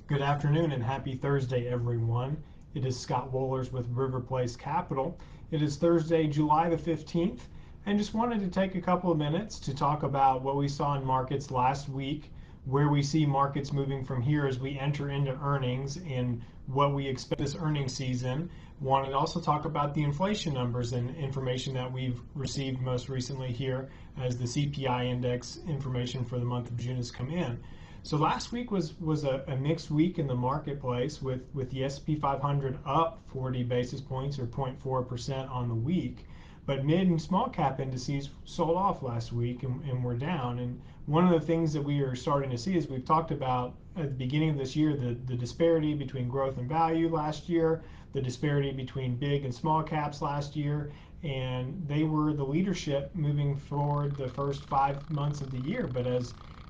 Good afternoon and happy Thursday, everyone. It is Scott Wohlers with River Place Capital. It is Thursday, July the 15th, and just wanted to take a couple of minutes to talk about what we saw in markets last week, where we see markets moving from here as we enter into earnings, and what we expect this earnings season. Wanted to also talk about the inflation numbers and information that we've received most recently here as the CPI index information for the month of June has come in. So last week was a mixed week in the marketplace with the S&P 500 up 40 basis points or 0.4% on the week, but mid and small cap indices sold off last week and were down. And one of the things that we are starting to see is we've talked about at the beginning of this year the disparity between growth and value last year, the disparity between big and small caps last year, and they were the leadership moving forward the first 5 months of the year. But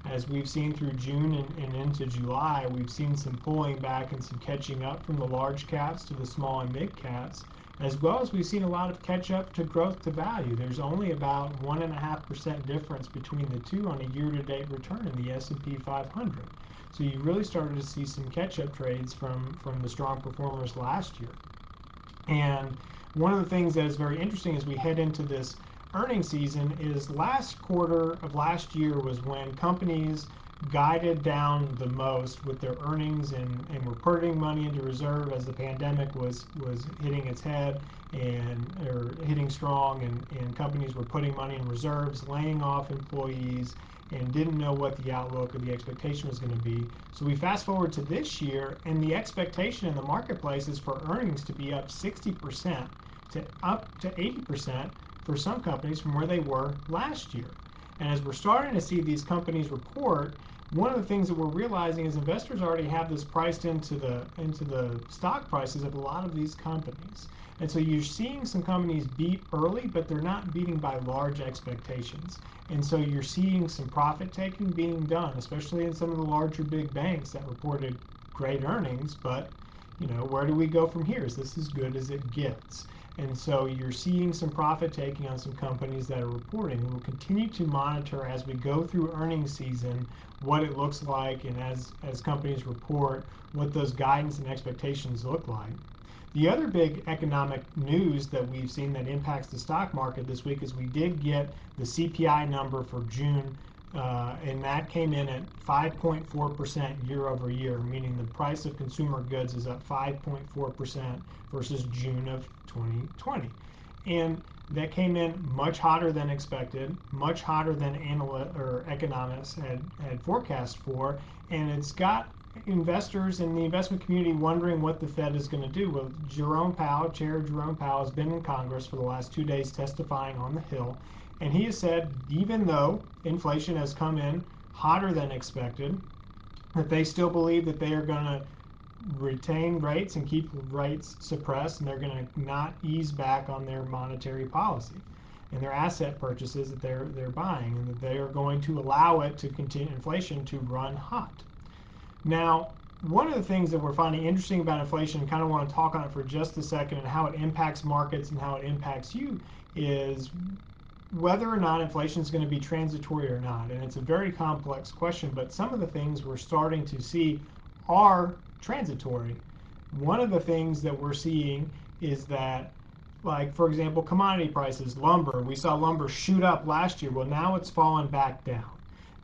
as we've seen through June and into July, we've seen some pulling back and some catching up from the large caps to the small and mid caps, as well as we've seen a lot of catch up to growth to value. There's only about 1.5% difference between the two on a year-to-date return in the S&P 500. So you really started to see some catch-up trades from the strong performers last year. And one of the things that is very interesting as we head into this earnings season is last quarter of last year was when companies guided down the most with their earnings and were putting money into reserve as the pandemic was hitting its head or hitting strong, and companies were putting money in reserves, laying off employees, and didn't know what the outlook or the expectation was going to be. So we fast forward to this year, and the expectation in the marketplace is for earnings to be up 60% to up to 80% for some companies from where they were last year. And as we're starting to see these companies report, one of the things that we're realizing is investors already have this priced into the stock prices of a lot of these companies. And so you're seeing some companies beat early, but they're not beating by large expectations. And so you're seeing some profit taking being done, especially in some of the larger big banks that reported great earnings. But where do we go from here? Is this as good as it gets? And so you're seeing some profit taking on some companies that are reporting. We'll continue to monitor as we go through earnings season what it looks like, and as companies report, what those guidance and expectations look like. The other big economic news that we've seen that impacts the stock market this week is we did get the CPI number for June, and that came in at 5.4% year over year, meaning the price of consumer goods is up 5.4% versus June of 2020. And that came in much hotter than expected, much hotter than economists had forecast for, and it's got investors in the investment community wondering what the Fed is going to do. Well, Chair Jerome Powell has been in Congress for the last 2 days testifying on the Hill, and he has said even though inflation has come in hotter than expected, that they still believe that they are going to retain rates and keep rates suppressed, and they're going to not ease back on their monetary policy and their asset purchases that they're buying, and that they are going to allow it to continue, inflation to run hot. Now, one of the things that we're finding interesting about inflation, and kind of want to talk on it for just a second, and how it impacts markets and how it impacts you, is whether or not inflation is going to be transitory or not. And it's a very complex question, but some of the things we're starting to see are transitory. One of the things that we're seeing is that, like, for example, commodity prices, lumber, we saw lumber shoot up last year. Well, now it's fallen back down.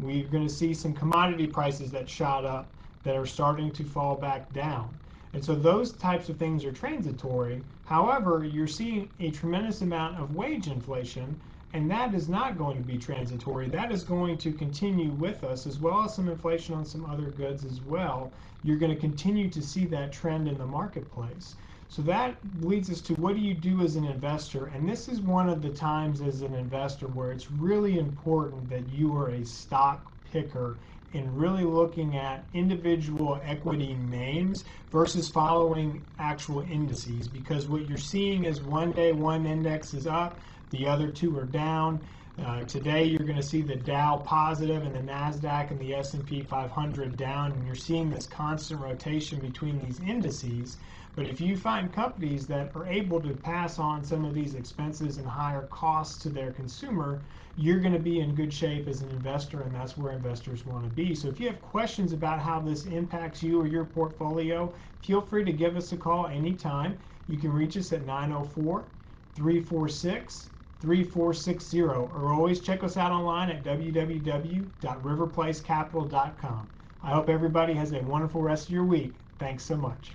We're going to see some commodity prices that shot up that are starting to fall back down. And so those types of things are transitory. However, you're seeing a tremendous amount of wage inflation, and that is not going to be transitory. That is going to continue with us, as well as some inflation on some other goods as well. You're going to continue to see that trend in the marketplace. So that leads us to, what do you do as an investor? And this is one of the times as an investor where it's really important that you are a stock picker and really looking at individual equity names versus following actual indices, because what you're seeing is one day one index is up, the other two are down. Today you're going to see the Dow positive and the NASDAQ and the S&P 500 down, and you're seeing this constant rotation between these indices. But if you find companies that are able to pass on some of these expenses and higher costs to their consumer, you're going to be in good shape as an investor, and that's where investors want to be. So if you have questions about how this impacts you or your portfolio, feel free to give us a call anytime. You can reach us at 904-346-3460, or always check us out online at www.riverplacecapital.com. I hope everybody has a wonderful rest of your week. Thanks so much.